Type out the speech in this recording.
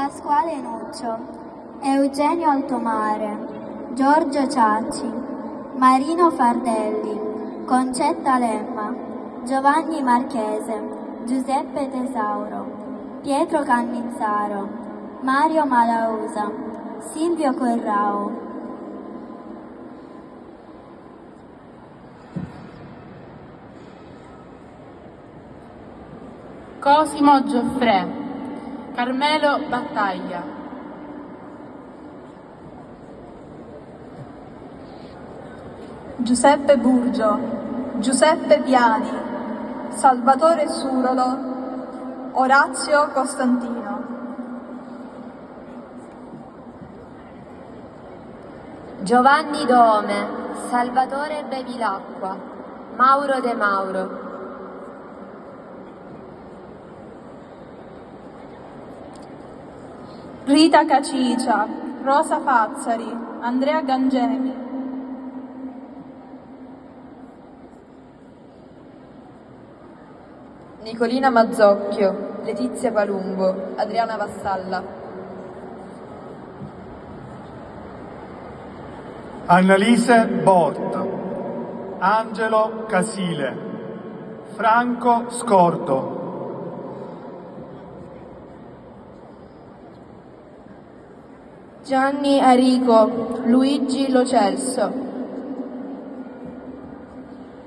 Pasquale Nuccio, Eugenio Altomare, Giorgio Ciacci, Marino Fardelli, Concetta Lemma, Giovanni Marchese, Giuseppe Tesauro, Pietro Cannizzaro, Mario Malausa, Silvio Corrao. Cosimo Gioffrè, Carmelo Battaglia, Giuseppe Burgio, Giuseppe Piani, Salvatore Surolo, Orazio Costantino. Giovanni Dome, Salvatore Bevilacqua, Mauro De Mauro. Rita Cacicia, Rosa Fazzari, Andrea Gangemi. Nicolina Mazzocchio, Letizia Palumbo, Adriana Vassalla. Annalise Bort, Angelo Casile, Franco Scordo. Gianni Arico, Luigi Lo Celso.